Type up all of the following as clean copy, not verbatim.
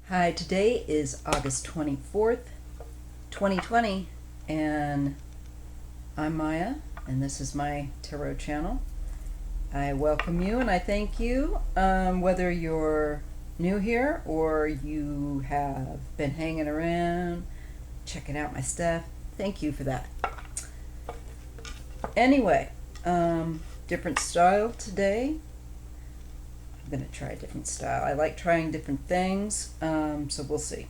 Hi, today is August 24th, 2020, and I'm Maya, and this is my tarot channel. I welcome you and I thank you, whether you're new here or you have been hanging around, checking out my stuff. Thank you for that. Anyway, different style today. I'm going to try a different style. I like trying different things, so we'll see.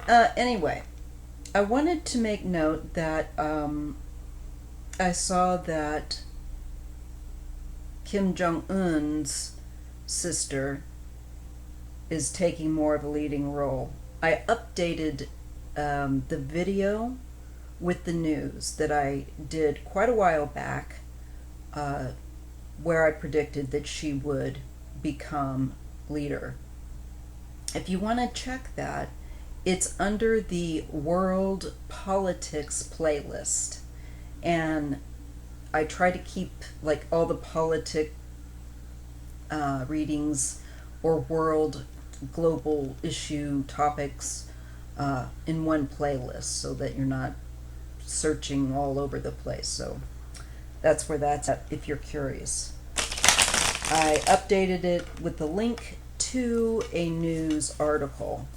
Anyway, I wanted to make note that I saw that Kim Jong-un's sister is taking more of a leading role. I updated the video with the news that I did quite a while back, where I predicted that she would become leader. If you want to check that, it's under the World Politics playlist. And I try to keep like all the politic readings or world global issue topics in one playlist so that you're not searching all over the place. So that's where that's at if you're curious. I updated it with the link to a news article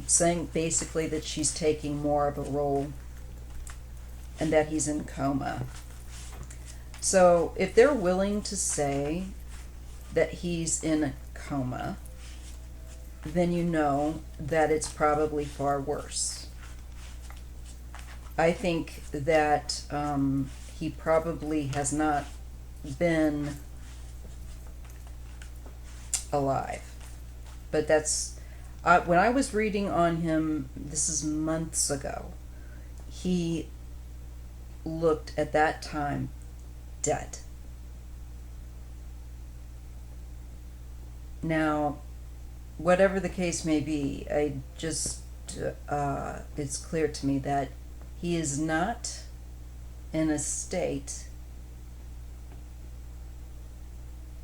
saying basically that she's taking more of a role and that he's in coma. So if they're willing to say that he's in a coma, then you know that it's probably far worse. I think that he probably has not been alive. But that's, when I was reading on him, this is months ago, he looked at that time dead. Now, whatever the case may be, it's clear to me that he is not in a state,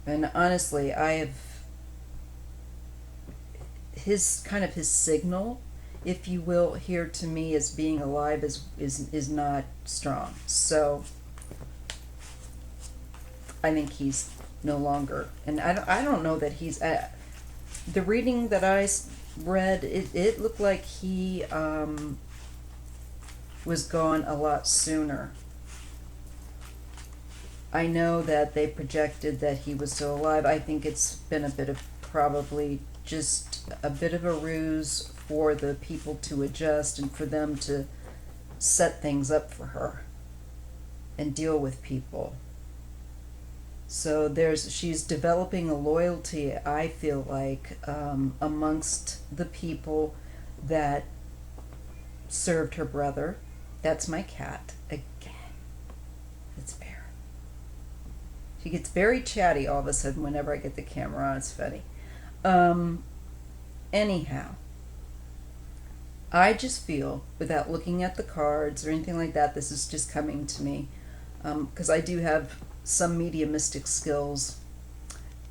and honestly, his signal, if you will, here to me as being alive is not strong. So I think he's no longer, and I don't know that he's the reading that I read, it looked like he was gone a lot sooner. I know that they projected that he was still alive. I think it's been a bit of probably just a bit of a ruse for the people to adjust and for them to set things up for her and deal with people. So she's developing a loyalty, I feel like, amongst the people that served her brother. That's my cat again. It's Bear. She gets very chatty all of a sudden whenever I get the camera on. It's funny. Anyhow, I just feel, without looking at the cards or anything like that, this is just coming to me, because I do have some mediumistic skills,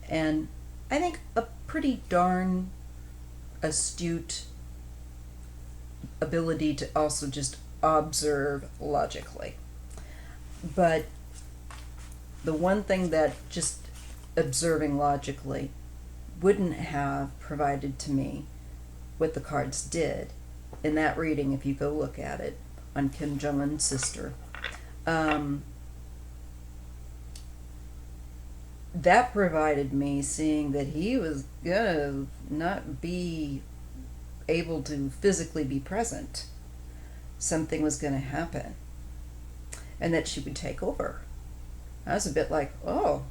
and I think a pretty darn astute ability to also just observe logically. But the one thing that just observing logically wouldn't have provided to me what the cards did in that reading, if you go look at it, on Kim Jong-un's sister, that provided me seeing that he was gonna not be able to physically be present. Something was gonna happen, and that she would take over. I was a bit like, oh,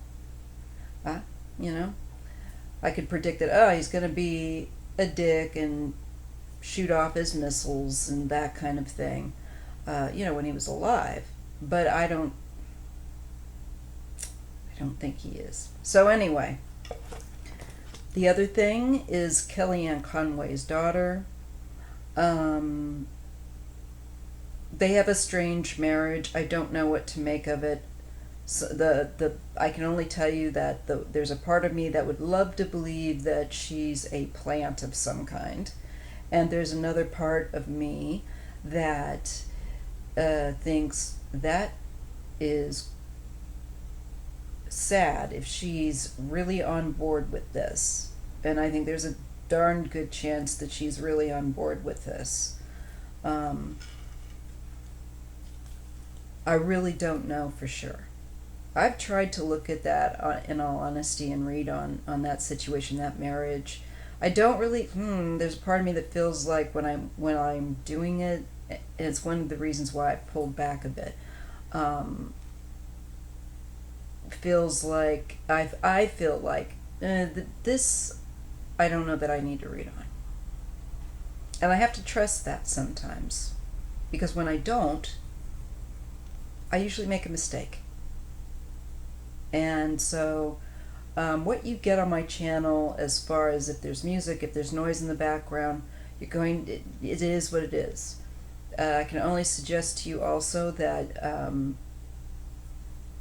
I could predict that, he's gonna be a dick and shoot off his missiles and that kind of thing, when he was alive. But I don't think he is. So anyway, the other thing is Kellyanne Conway's daughter. They have a strange marriage. I don't know what to make of it. So I can only tell you that there's a part of me that would love to believe that she's a plant of some kind, and there's another part of me that thinks that is sad if she's really on board with this. And I think there's a darn good chance that she's really on board with this. I really don't know for sure. I've tried to look at that in all honesty and read on that situation, that marriage. I don't really. There's a part of me that feels like when I'm doing it, and it's one of the reasons why I pulled back a bit. Feels like I feel like this. I don't know that I need to read on, and I have to trust that sometimes, because when I don't, I usually make a mistake. And so, what you get on my channel, as far as if there's music, if there's noise in the background, it is what it is. I can only suggest to you also that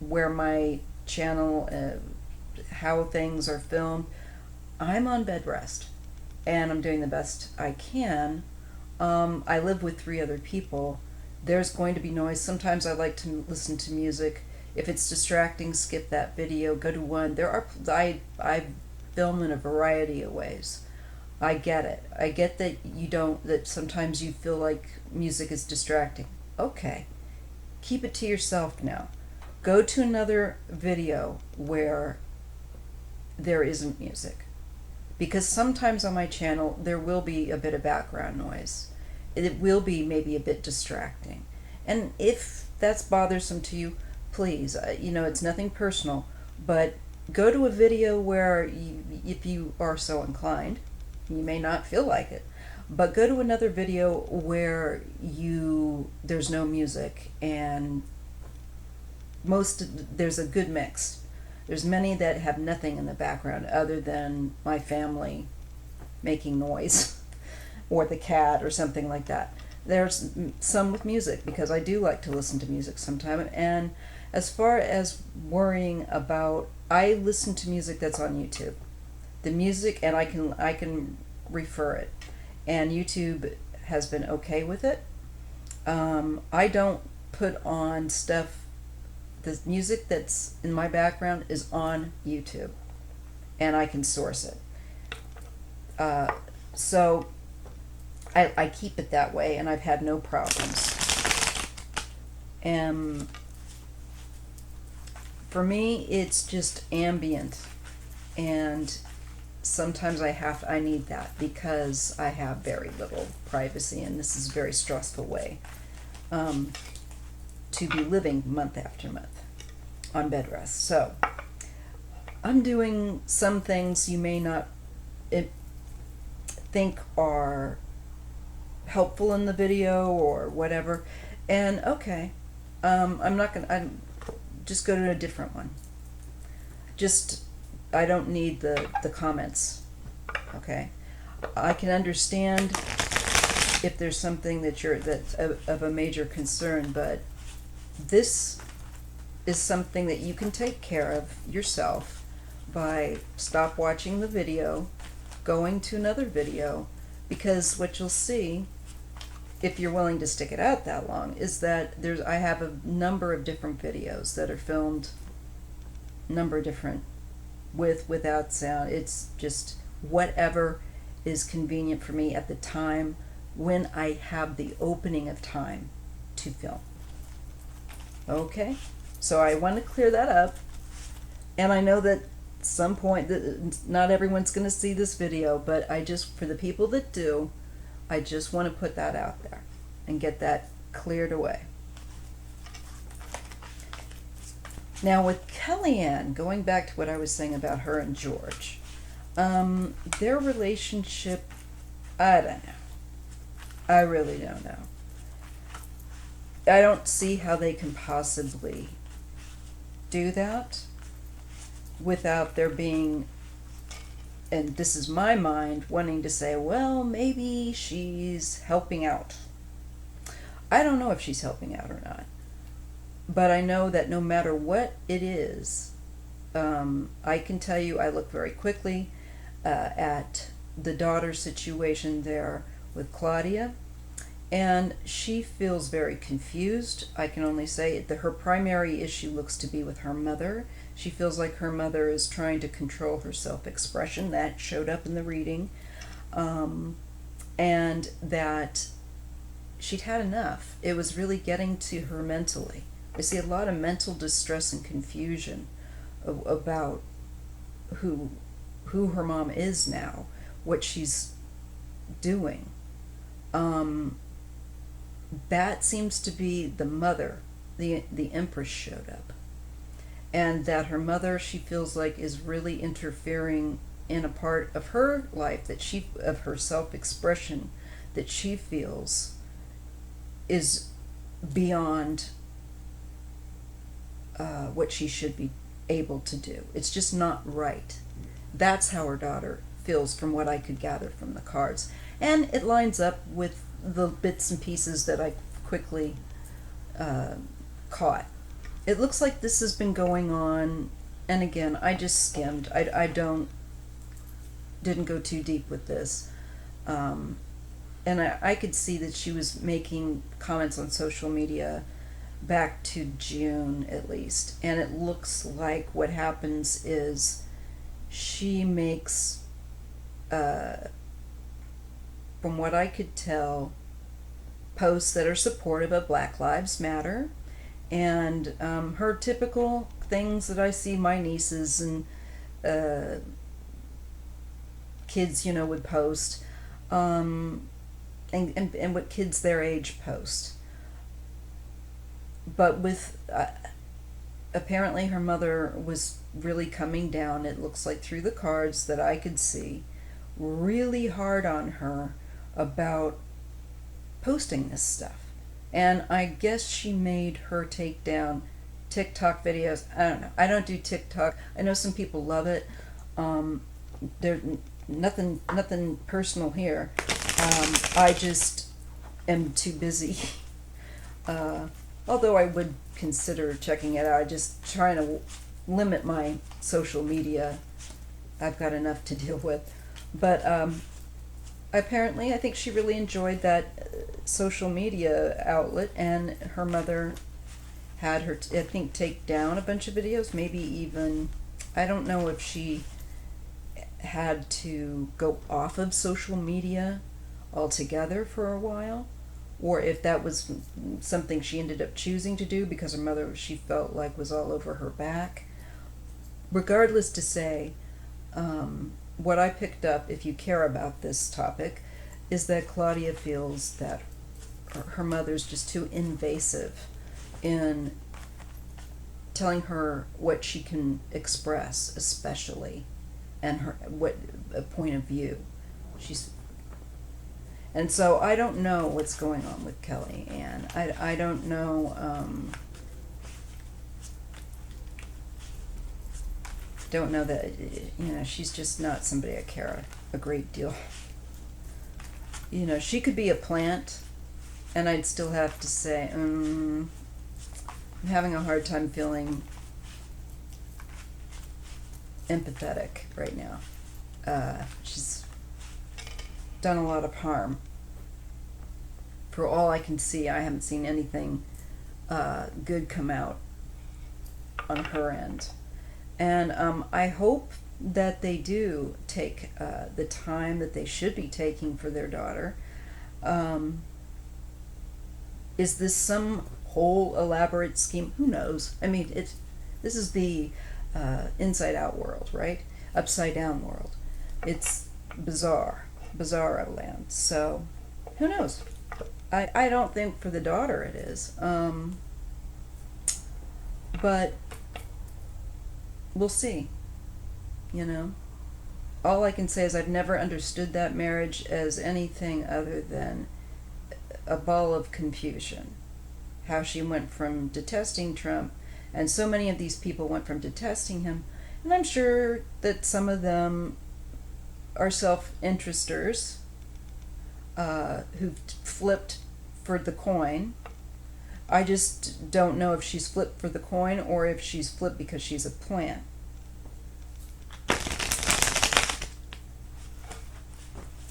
where my channel, how things are filmed, I'm on bed rest, and I'm doing the best I can. I live with 3 other people. There's going to be noise. Sometimes I like to listen to music. If it's distracting, skip that video, go to one. I film in a variety of ways. I get it. I get that that sometimes you feel like music is distracting. Okay. Keep it to yourself now. Go to another video where there isn't music. Because sometimes on my channel there will be a bit of background noise. It will be maybe a bit distracting. And if that's bothersome to you, please, it's nothing personal, but go to a video where if you are so inclined, you may not feel like it, but go to another video where there's no music, and there's a good mix. There's many that have nothing in the background other than my family making noise or the cat or something like that. There's some with music, because I do like to listen to music sometime. And as far as worrying about, I listen to music that's on YouTube. The music, and I can refer it. And YouTube has been okay with it. I don't put on stuff. The music that's in my background is on YouTube, and I can source it. So I keep it that way, and I've had no problems. And for me, it's just ambient, and sometimes I need that because I have very little privacy, and this is a very stressful way to be living month after month on bed rest. So I'm doing some things you may not think are helpful in the video or whatever, and okay, I'm just go to a different one. I don't need the comments. Okay, I can understand if there's something that's of a major concern, but this is something that you can take care of yourself by stop watching the video, going to another video, because what you'll see, if you're willing to stick it out that long, is that I have a number of different videos that are filmed, number of different, without sound. It's just whatever is convenient for me at the time when I have the opening of time to film. Okay, so I want to clear that up, and I know that at some point not everyone's going to see this video, but for the people that do, I just want to put that out there and get that cleared away. Now with Kellyanne, going back to what I was saying about her and George, their relationship, I don't know. I really don't know. I don't see how they can possibly do that without there being, and this is my mind wanting to say, well, maybe she's helping out. I don't know if she's helping out or not. But I know that no matter what it is, I can tell you I look very quickly at the daughter situation there with Claudia, and she feels very confused. I can only say that her primary issue looks to be with her mother. She feels like her mother is trying to control her self-expression. That showed up in the reading. And that she'd had enough. It was really getting to her mentally. I see a lot of mental distress and confusion about who her mom is now, what she's doing. That seems to be the mother. The Empress showed up, and that her mother, she feels like, is really interfering in a part of her life that she, of her self-expression, that she feels is beyond what she should be able to do. It's just not right. That's how her daughter feels, from what I could gather from the cards. And it lines up with the bits and pieces that I quickly caught. It looks like this has been going on, and again, I just skimmed. I didn't go too deep with this. And I could see that she was making comments on social media back to June at least. And it looks like what happens is she makes, from what I could tell, posts that are supportive of Black Lives Matter, and her typical things that I see my nieces and kids, would post, and what kids their age post. But with apparently her mother was really coming down, it looks like, through the cards that I could see, really hard on her about posting this stuff. And I guess she made her take down TikTok videos. I don't know. I don't do TikTok. I know some people love it. There's nothing personal here. I just am too busy. Although I would consider checking it out. I'm just trying to limit my social media. I've got enough to deal with. But apparently, I think she really enjoyed that social media outlet, and her mother had her, I think, take down a bunch of videos, maybe even, I don't know if she had to go off of social media altogether for a while, or if that was something she ended up choosing to do because her mother, she felt like, was all over her back. Regardless to say, what I picked up, if you care about this topic, is that Claudia feels that her mother's just too invasive in telling her what she can express, especially, and her what a point of view. And so I don't know what's going on with Kelly Ann. I don't know. Don't know that, she's just not somebody I care a great deal. She could be a plant, and I'd still have to say, I'm having a hard time feeling empathetic right now. She's done a lot of harm. For all I can see, I haven't seen anything good come out on her end. And I hope that they do take the time that they should be taking for their daughter. Is this some whole elaborate scheme? Who knows? I mean, this is the inside out world, right? Upside down world. It's bizarro land. So who knows? I don't think for the daughter it is. But we'll see. All I can say is I've never understood that marriage as anything other than a ball of confusion. How she went from detesting Trump, and so many of these people went from detesting him, and I'm sure that some of them are self-interesters who flipped for the coin, I just don't know if she's flipped for the coin or if she's flipped because she's a plant.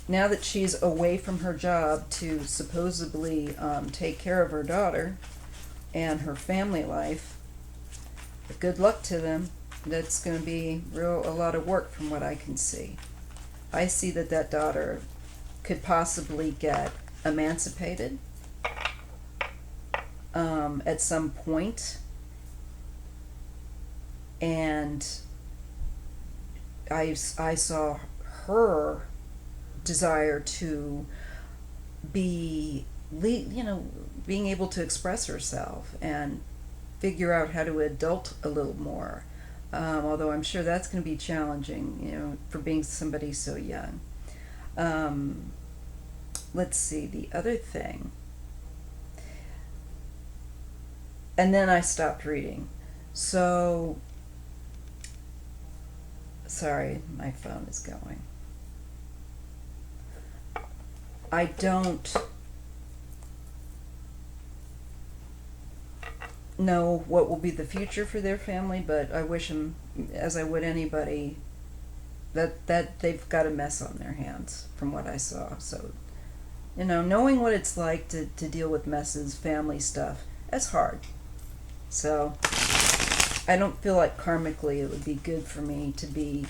Now that she's away from her job to supposedly take care of her daughter and her family life, good luck to them. That's going to be a lot of work from what I can see. I see that daughter could possibly get emancipated at some point, and I saw her desire to be, being able to express herself and figure out how to adult a little more. Although I'm sure that's going to be challenging, for being somebody so young. Let's see, the other thing. And then I stopped reading. So, sorry, my phone is going. I don't know what will be the future for their family, but I wish them, as I would anybody, that they've got a mess on their hands from what I saw. So, knowing what it's like to deal with messes, family stuff, that's hard. So, I don't feel like karmically it would be good for me to be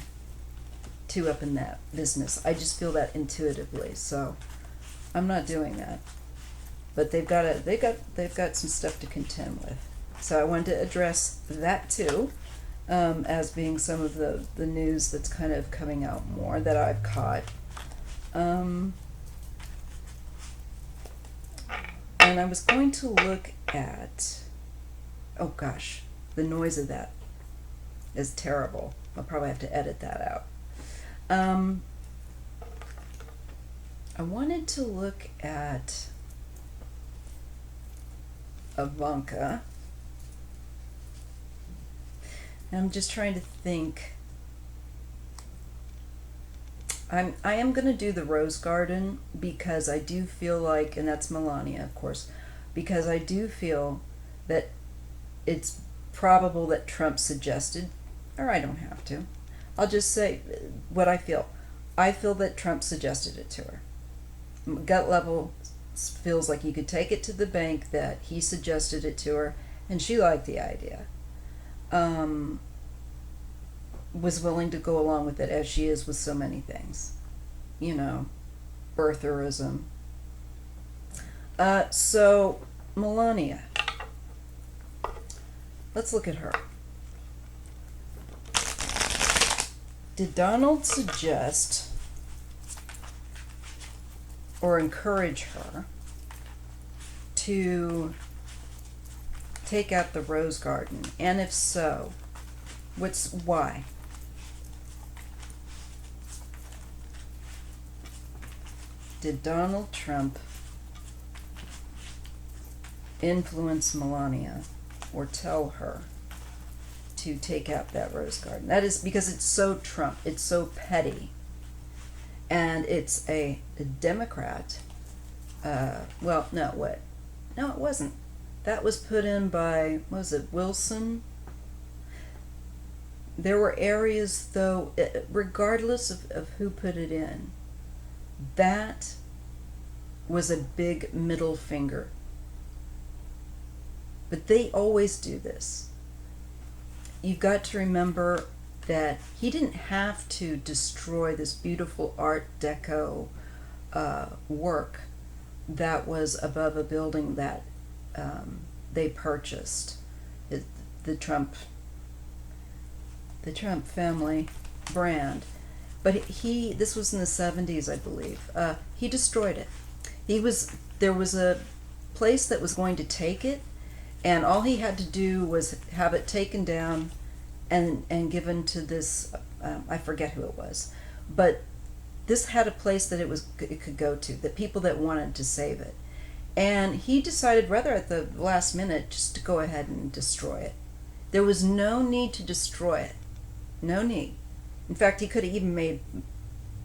too up in that business. I just feel that intuitively, so I'm not doing that. But they've got some stuff to contend with. So I wanted to address that too, as being some of the news that's kind of coming out more that I've caught. And I was going to look at, oh gosh, the noise of that is terrible. I'll probably have to edit that out. I wanted to look at Ivanka. I'm just trying to think. I am going to do the Rose Garden because I do feel like, and that's Melania, of course, because I do feel that it's probable that Trump suggested, or I don't have to. I'll just say what I feel. I feel that Trump suggested it to her. Gut level feels like you could take it to the bank that he suggested it to her, and she liked the idea. Was willing to go along with it, as she is with so many things. Birtherism. So, Melania. Let's look at her. Did Donald suggest or encourage her to take out the Rose Garden? And if so, why? Did Donald Trump influence Melania or tell her to take out that Rose Garden? That is because it's so Trump. It's so petty. And it's a Democrat. No, what? No, it wasn't. That was put in by, what was it, Wilson? There were areas, though, regardless of who put it in, that was a big middle finger. But they always do this. You've got to remember that he didn't have to destroy this beautiful Art Deco work that was above a building that they purchased. The Trump family brand. But this was in the 70s, I believe. He destroyed it. There was a place that was going to take it, and all he had to do was have it taken down and given to this, I forget who it was, but this had a place that it could go to, the people that wanted to save it. And he decided rather at the last minute just to go ahead and destroy it. There was no need to destroy it. No need. In fact, he could have even made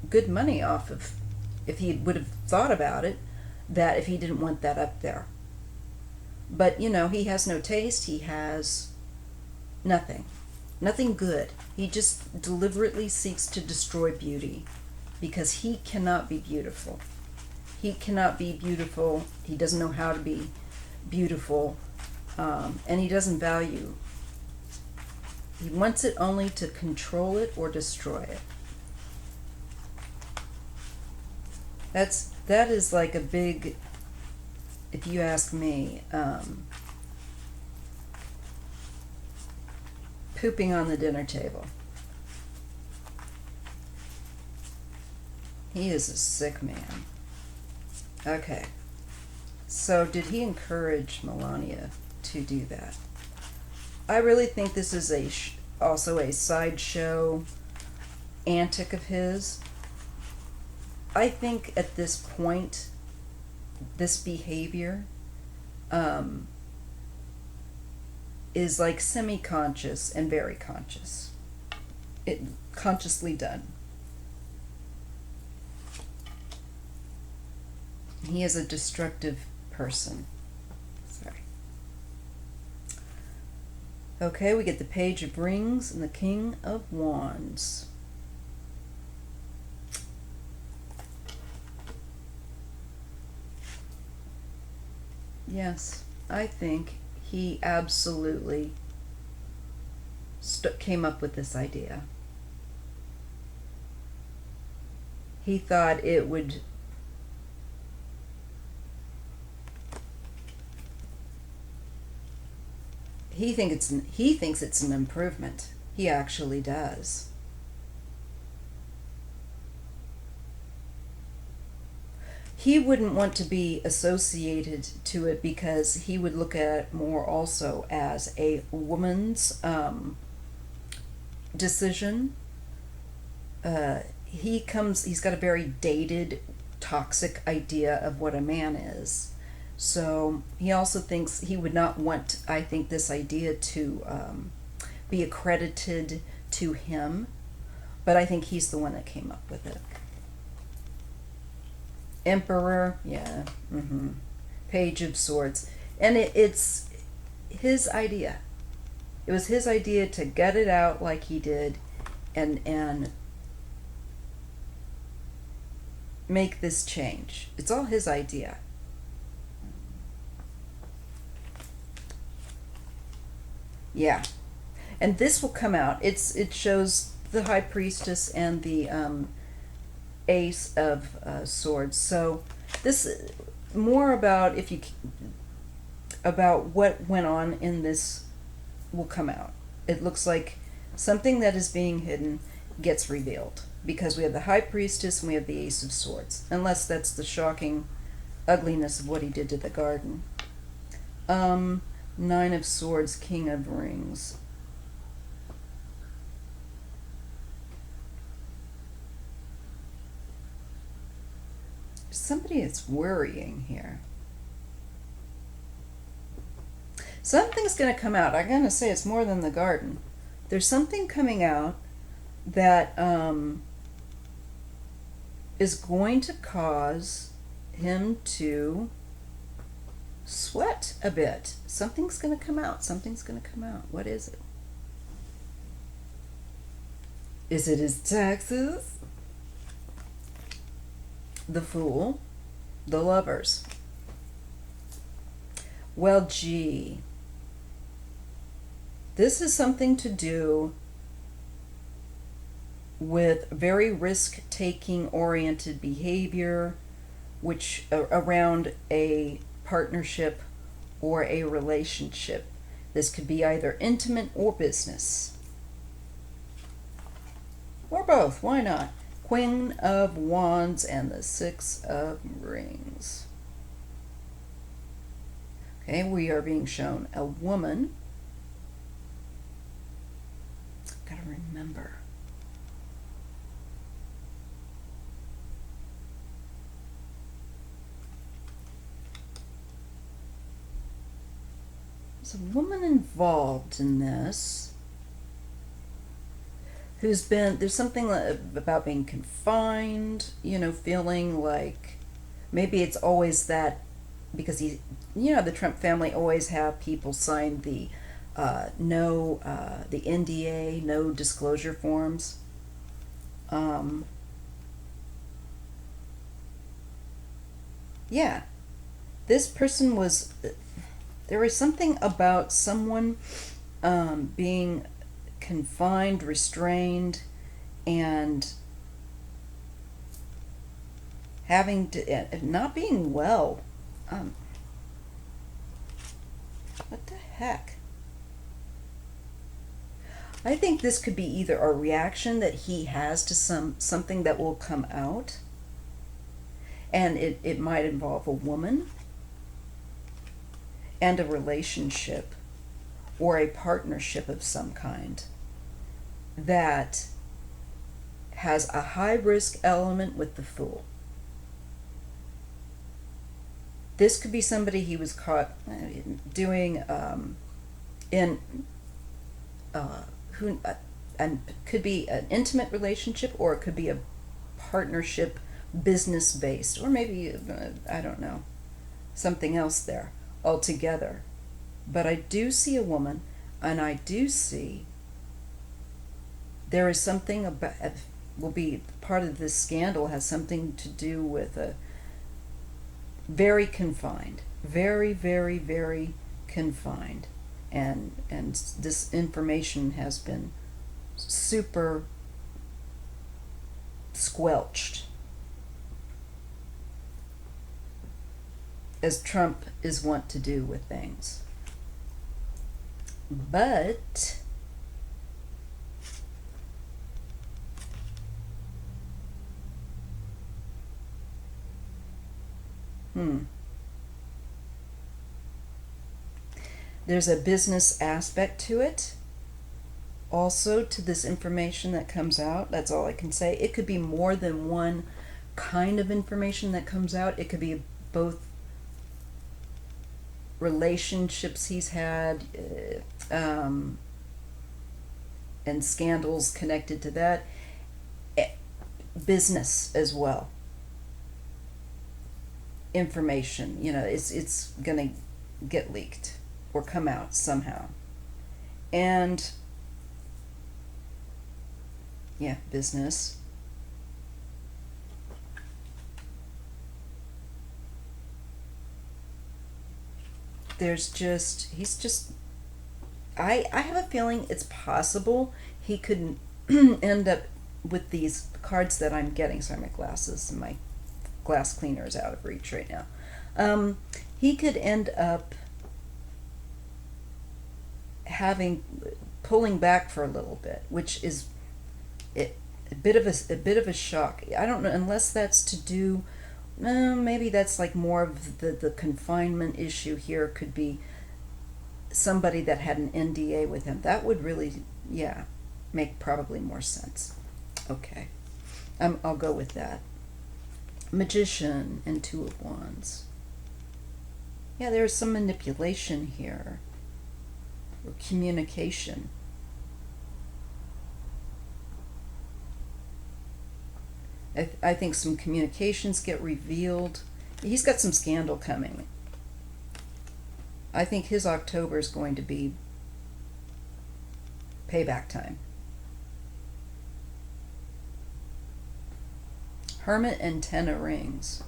good money off of, if he would have thought about it, that if he didn't want that up there. But, you know, he has no taste. He has nothing. Nothing good. He just deliberately seeks to destroy beauty because he cannot be beautiful. He cannot be beautiful. He doesn't know how to be beautiful. And he doesn't value. He wants it only to control it or destroy it. That is like a big, if you ask me, pooping on the dinner table. He is a sick man. Okay. So did he encourage Melania to do that? I really think this is also a sideshow antic of his. I think at this point, this behavior is like semi-conscious and very conscious. It consciously done. He is a destructive person. Sorry. Okay, we get the Page of Rings and the King of Wands. Yes, I think he absolutely came up with this idea. He thought it would he thinks it's an improvement. He actually does. He wouldn't want to be associated to it because he would look at it more also as a woman's decision. He's got a very dated, toxic idea of what a man is. So he also thinks he would not want, I think, this idea to be accredited to him. But I think he's the one that came up with it. Emperor, yeah. Page of Swords. And it's his idea. It was his idea to gut it out like he did and make this change. It's all his idea. Yeah. And this will come out. It shows the High Priestess and the Ace of Swords. So this more about about what went on in this will come out. It looks like something that is being hidden gets revealed because we have the High Priestess and we have the Ace of Swords. Unless that's the shocking ugliness of what he did to the garden. Nine of Swords, King of Rings. Somebody is worrying here. Something's going to come out. I'm going to say it's more than the garden. There's something coming out that is going to cause him to sweat a bit. Something's going to come out. Something's going to come out. What is it? Is it his taxes? The Fool, the Lovers. Well, gee. This is something to do with very risk-taking oriented behavior, which around a partnership or a relationship. This could be either intimate or business. Or both, why not? Queen of Wands and the Six of Rings. Okay, we are being shown a woman. Gotta remember. There's a woman involved in this. There's something about being confined, feeling like maybe it's always that because the Trump family always have people sign the the NDA, no disclosure forms. Um, yeah, this person was. There was something about someone being confined, restrained, and having to not being well. Um, what the heck? I think this could be either a reaction that he has to something that will come out, and it might involve a woman and a relationship or a partnership of some kind that has a high risk element with the Fool. This could be somebody he was caught doing in who and could be an intimate relationship, or it could be a partnership, business based, or maybe I don't know, something else there altogether. But I do see a woman, and I do see there is something about, will be part of this scandal, has something to do with a very confined, very, very, very confined, and this information has been super squelched, as Trump is wont to do with things. But there's a business aspect to it, also, to this information that comes out. That's all I can say. It could be more than one kind of information that comes out. It could be both relationships he's had and scandals connected to that, business as well. Information, it's gonna get leaked or come out somehow. And yeah, business. He's just, I have a feeling it's possible he could end up with these cards that I'm getting. Sorry, my glasses and my glass cleaner is out of reach right now. He could end up pulling back for a little bit, which is a bit of a shock. I don't know, unless that's to do. Maybe that's like more of the confinement issue here. Could be somebody that had an NDA with him. That would really, make probably more sense. Okay, I'll go with that. Magician and Two of Wands. Yeah, there's some manipulation here, or communication. I think some communications get revealed. He's got some scandal coming. I think his October is going to be payback time. Hermit and Ten of Rings.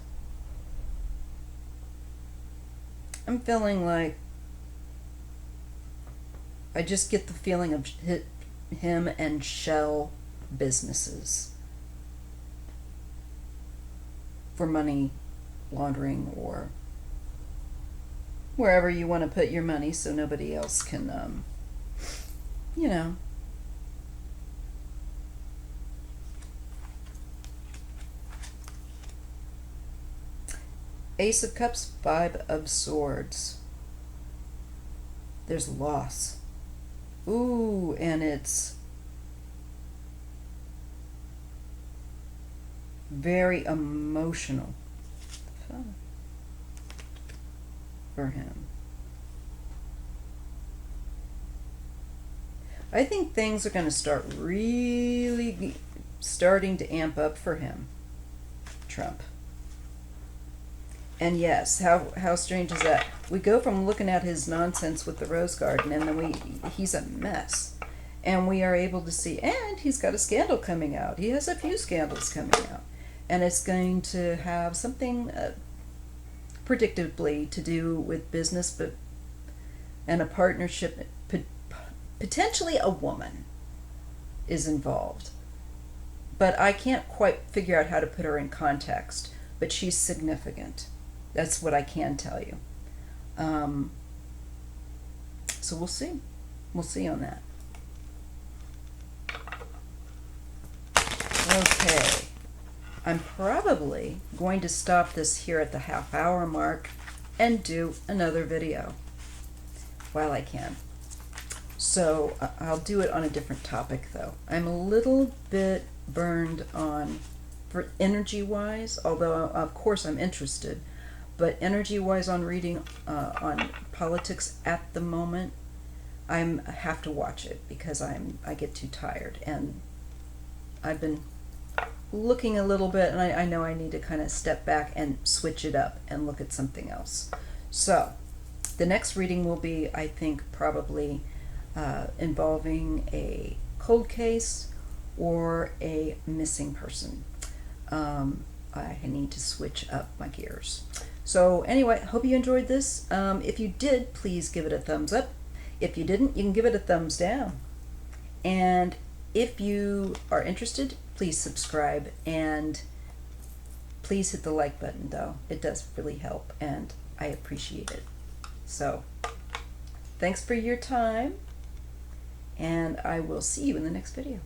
I'm feeling like I just get the feeling of him and shell businesses for money laundering, or wherever you want to put your money so nobody else can, Ace of Cups, Five of Swords. There's loss. Ooh, and it's very emotional for him. I think things are going to start really starting to amp up for him, Trump. And yes, how strange is that? We go from looking at his nonsense with the rose garden, and then he's a mess. And we are able to see, and he's got a scandal coming out. He has a few scandals coming out. And it's going to have something predictably to do with business, but and a partnership. Potentially a woman is involved. But I can't quite figure out how to put her in context. But she's significant. That's what I can tell you. So we'll see. We'll see on that. Okay. I'm probably going to stop this here at the half-hour mark and do another video while I can. So I'll do it on a different topic, though. I'm a little bit burned on, for energy-wise, although of course I'm interested, but energy-wise on reading on politics at the moment, I have to watch it because I get too tired, and I've been looking a little bit, and I know I need to kind of step back and switch it up and look at something else. So the next reading will be, I think, probably involving a cold case or a missing person. I need to switch up my gears. So anyway, hope you enjoyed this. If you did, please give it a thumbs up. If you didn't, you can give it a thumbs down. And if you are interested, please subscribe, and please hit the like button, though. It does really help, and I appreciate it. So thanks for your time, and I will see you in the next video.